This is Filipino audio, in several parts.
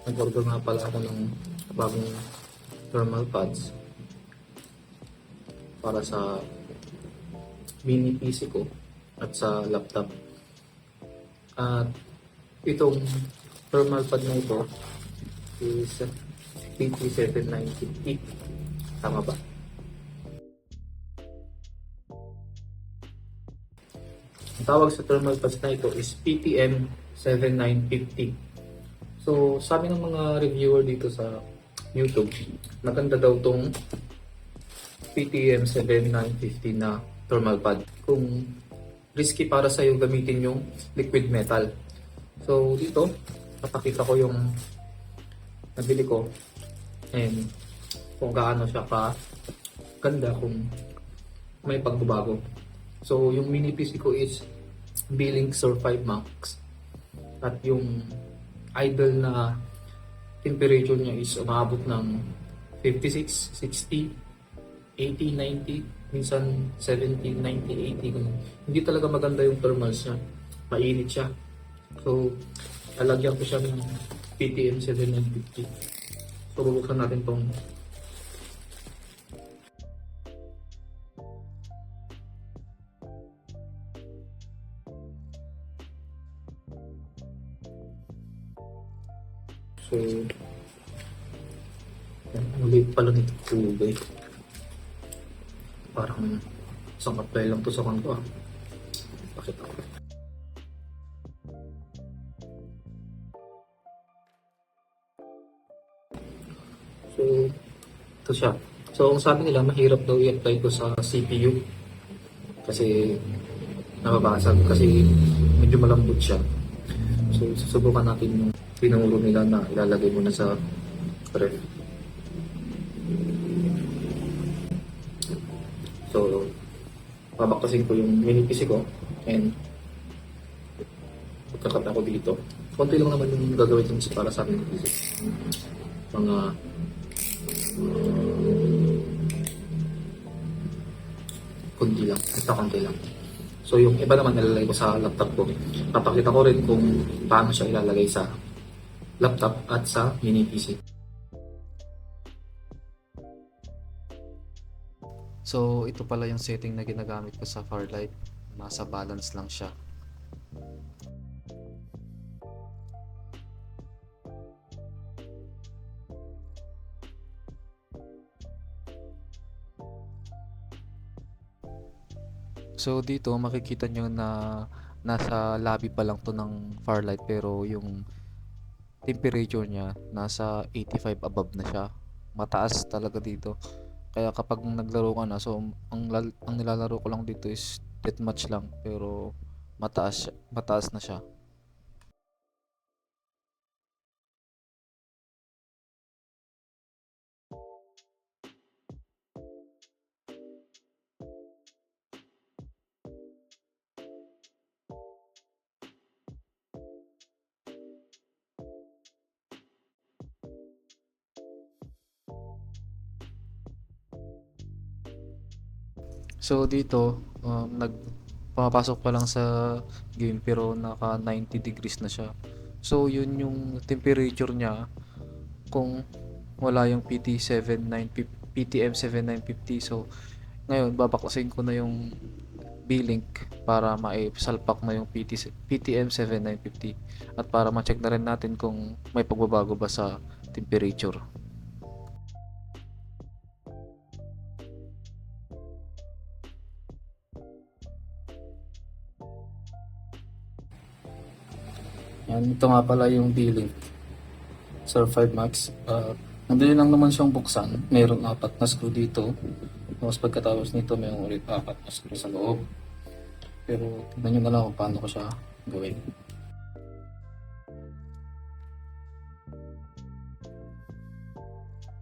Nag-order nga pala ako ng bagong thermal pads para sa mini PC ko at sa laptop. At itong thermal pad na ito is PT7950. Tama ba? Ang tawag sa thermal pads na ito is PTM7950. So, sabi ng mga reviewer dito sa YouTube, maganda daw tong PTM7950 na thermal pad. Kung risky para sa iyo gamitin yung liquid metal. So, dito, napakita ko yung nabili ko and kung gaano siya ka ganda kung may pagbabago. So, yung mini PC ko is Billink Sur 5 Max at yung idle na temperature niya is umabot ng 56, 60, 80, 90, minsan 70, 90, 80. Ganun. Hindi talaga maganda yung thermals niya. Mainit siya. So, lalagyan ko siya ng PTM 7950. So, bubuksan natin tong So, maliit pala nito kulay. Parang isang apply lang to sa kanto ah. Bakit ako? So, ito siya. So, ang sabi nila, mahirap daw i-apply ko sa CPU. Kasi, nababasag. Kasi, medyo malambot siya. So, susubukan natin yung tinuro nila na ilalagay mo na sa ref. So, babaktasin ko yung mini PC ko and magkakat ako dito. Konti lang naman yung gagawin ko para sa mini PC. Mga konti lang, basta konti lang. So yung iba naman nilalagay ko sa laptop ko. Papakita ko rin kung paano siya ilalagay sa laptop at sa mini PC. So, ito pala yung setting na ginagamit ko sa Farlight. Nasa balance lang siya. So, dito makikita nyo na nasa lobby pa lang to ng Farlight pero yung temperature niya nasa 85 above na siya. Mataas talaga dito. Kaya kapag naglaro ka na, so ang nilalaro ko lang dito is deathmatch lang pero mataas na siya. So dito, pumapasok pa lang sa game pero naka 90 degrees na siya. So yun yung temperature niya kung wala yung PTM7950. So ngayon babaklasin ko na yung B-Link para maisalpak na yung PTM7950 at para ma-check na rin natin kung may pagbabago ba sa temperature. Yan, ito nga pala yung B-Link Sur 5 Max. Nandun lang naman siyang buksan. Mayroong 4 na screw dito. Tapos pagkatapos nito, mayroong ulit 4 na screw sa loob. Pero tignan nyo na lang kung paano ko siya gawin.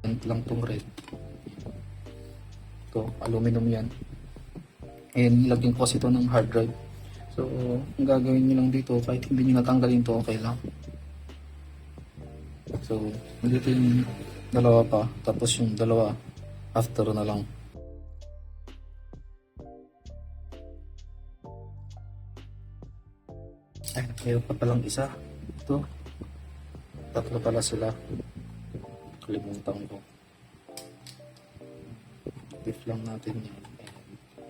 Yan lang tong red. Ito, aluminum yan. And lagyan ko kasi ito ng hard drive. So, ang gagawin nyo lang dito, kahit hindi nyo natanggalin ito, okay lang. So, nandito yung dalawa pa, tapos yung dalawa after na lang. Ay, mayroon pa palang isa. Ito. Tatlo pala sila. Kalimutan ko. Diff lang natin yan.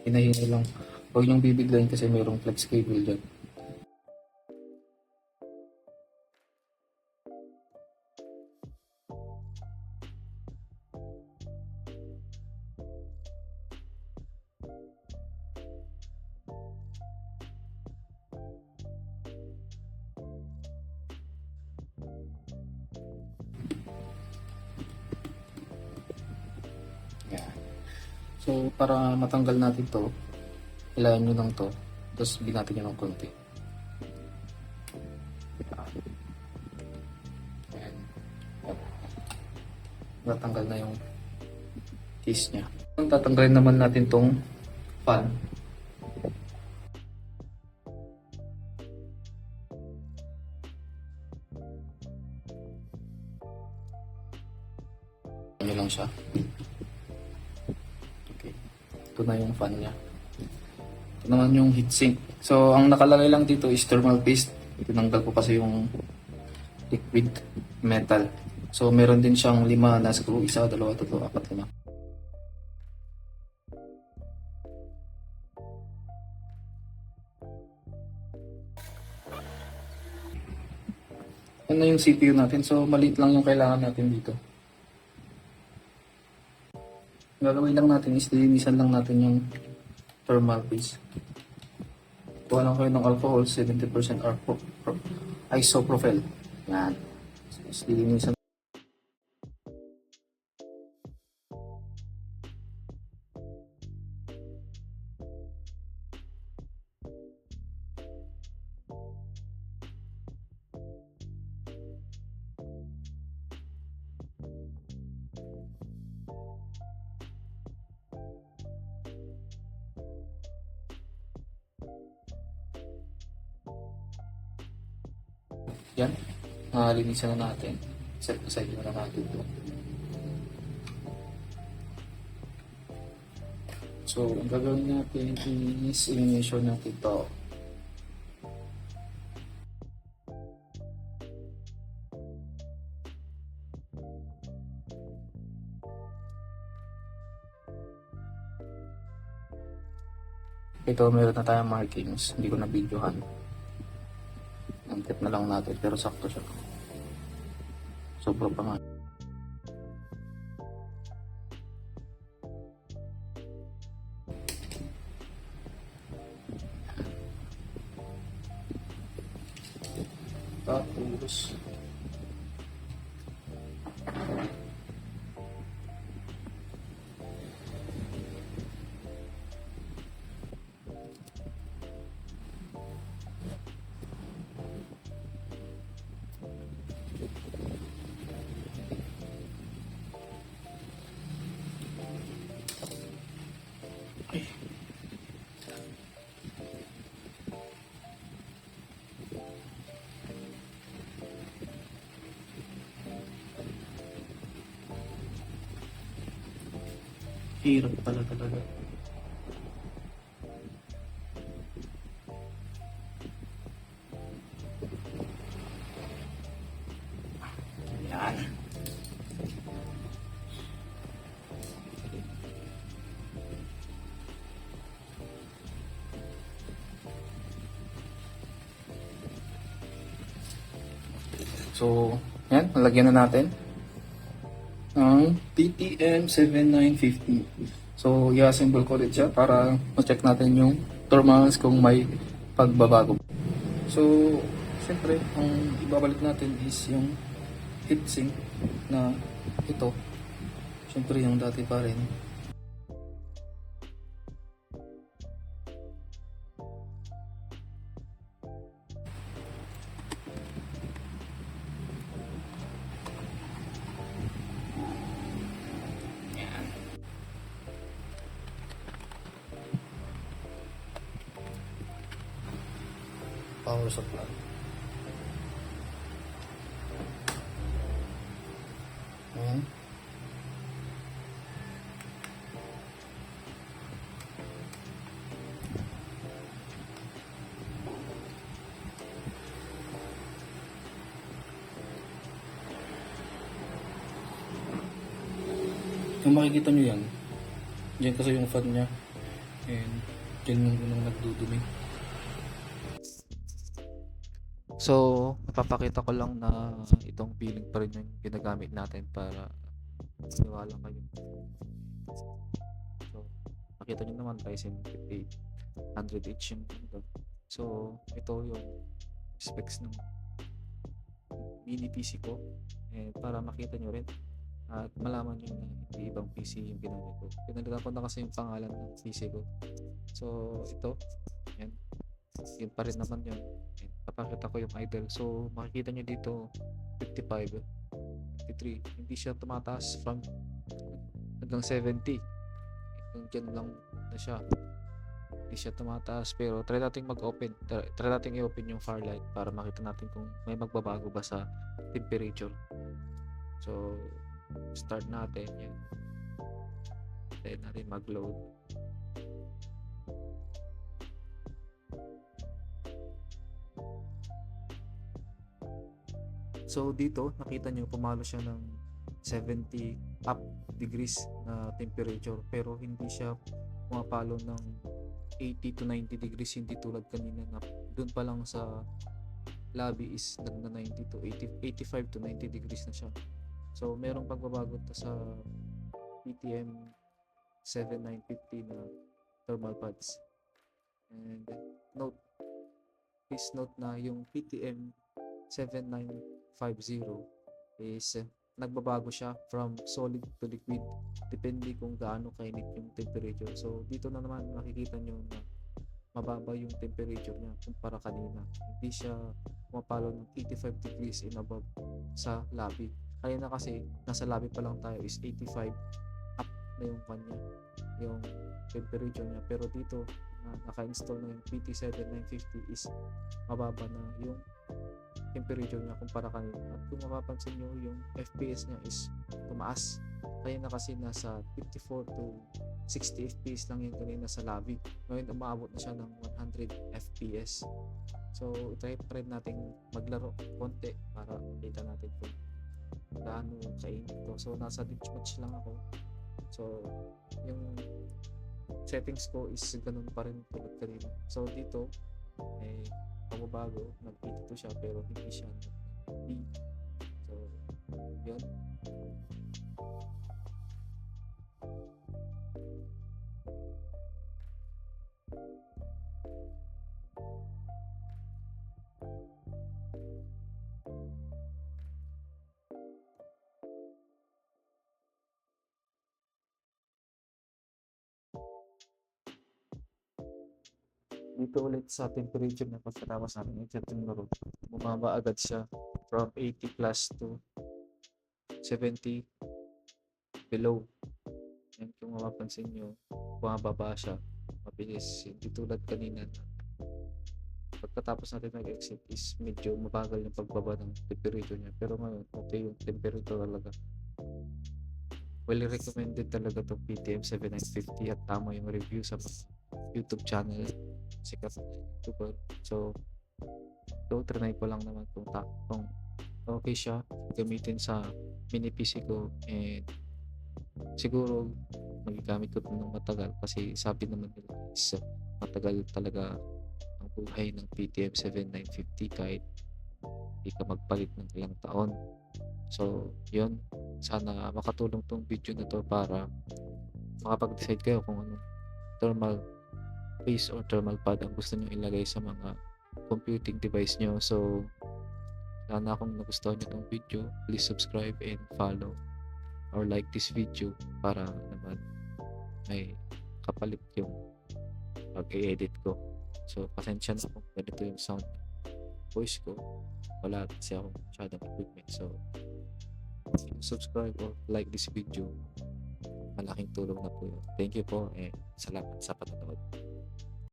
Hinahinay lang. Huwag niyong bibiglayin kasi mayroong flex cable dyan. Yan. So, para matanggal natin to, hilayan nyo lang to, tapos binatin nyo ng konti. Ayan. Natanggal na yung case nya. Tatanggalin naman natin tong fan. Ano lang siya. Okay. Ito na yung fan nya. Ito naman yung heatsink. So, ang nakalagay lang dito is thermal paste. Tinanggal ko kasi yung liquid metal. So, meron din siyang 5 na screw. 1, 2, 3, 4, 5. Yan na yung CPU natin. So, maliit lang yung kailangan natin dito. Ang gagawin lang natin is linisan lang natin yung thermal paste. Kuha lang kayo ng alcohol, 70% isopropyl. Yan. So, linisan. Yan. Linisan na natin. Set aside na natin ito. So, ang gagawin natin is i-measure natin ito. Ito, meron na tayong markings. Hindi ko na videohan. Ang tip na lang natin, pero sakto siya. Sobra pa nga. Tapos, hirap pala talaga. Yan. So, yan. Nalagyan na natin ang TTM 7950. So, i-assemble ko ulit siya para ma-check natin yung thermals kung may pagbabago. So, siyempre, ang ibabalik natin is yung heatsink na ito. Siyempre, yung dati pa rin. Power supply. Ayan. Kung makikita nyo yan, dyan kasi yung fan niya. And dyan yung unang nagdudumi. So, napapakita ko lang na itong billing pa rin yung ginagamit natin para maniwala kayo. So, makita nyo naman Ryzen 5800H yung ano. So, ito yung specs ng mini PC ko. And para makita nyo rin at malaman nyo na hindi ibang PC yung ginamit ko. Pinalitan ko na kasi yung pangalan ng PC ko. So, ito. Yan. Yun pa rin naman yun. And papakita ko yung idle. So, makikita nyo dito 55, 53. Hindi siya tumataas from hanggang 70. Hanggang dyan lang na siya. Hindi siya tumataas. Pero try natin mag-open. Try natin i-open yung Farlight para makita natin kung may magbabago ba sa temperature. So, start natin. Yan. Try natin mag-load. So dito nakita nyo pumalo siya ng 70 up degrees na temperature pero hindi siya pumapalo ng 80 to 90 degrees, hindi tulad kanina na dun pa lang sa lobby is nagna 90 to 80, 85 to 90 degrees na siya. So merong pagbabago to sa PTM 7950 na thermal pads. And please note na yung PTM 7950 is nagbabago siya from solid to liquid depende kung gaano kainit yung temperature. So dito na naman makikita nyo na mababa yung temperature niya kumpara kanina. Hindi siya pumapalo ng 85 degrees and above sa lobby. Kaya na kasi nasa lobby pa lang tayo is 85 up na yung kanya, yung temperature niya. Pero dito naka-install na yung PT7950 is mababa na yung temperature niya kumpara kanina. At kung mapapansin nyo, yung FPS niya is tumaas. Kaya na kasi nasa 54 to 60 FPS lang yung kanina sa lobby. Ngayon umaabot na siya ng 100 FPS. So, try pa rin natin maglaro konti para makita natin kung gaano kainit to. So, nasa ditch match lang ako. So, yung settings ko is ganun pa rin tulad kanina. So, dito, pamabago, nag-82 siya pero hindi siya nag-D. So, yun. Dito ulit sa temperature na pagkatapos namin i-check yung laro, bumaba agad siya from 80 plus to 70 below. And kung mapapansin nyo, bumababa siya mabilis, hindi tulad kanina na pagkatapos natin nag-exit is medyo mabagal yung pagbaba ng temperature niya. Pero ngayon, okay yung temperature talaga. Well recommended talaga itong PTM 7950 at tama yung review sa YouTube channel sikat na YouTuber. So trinay ko lang naman kung okay siya gamitin sa mini PC ko, and siguro magagamit ko ito ng matagal kasi sabi naman nila is matagal talaga ang buhay ng PTM 7950 kahit hindi ka magpalit ng ilang taon. So yun, sana makatulong tong video na to para makapag-decide kayo kung anong thermal paste or thermal pad ang gusto nyo ilagay sa mga computing device nyo. So sana kung nagustuhan nyo tong video, please subscribe and follow or like this video para naman may kapalit yung pag-i-edit ko. So pasensya na kung ganito yung sound voice ko, wala kasi ako masyadong equipment. So subscribe or like this video, malaking tulong na po yun. Thank you po and salamat sa panonood.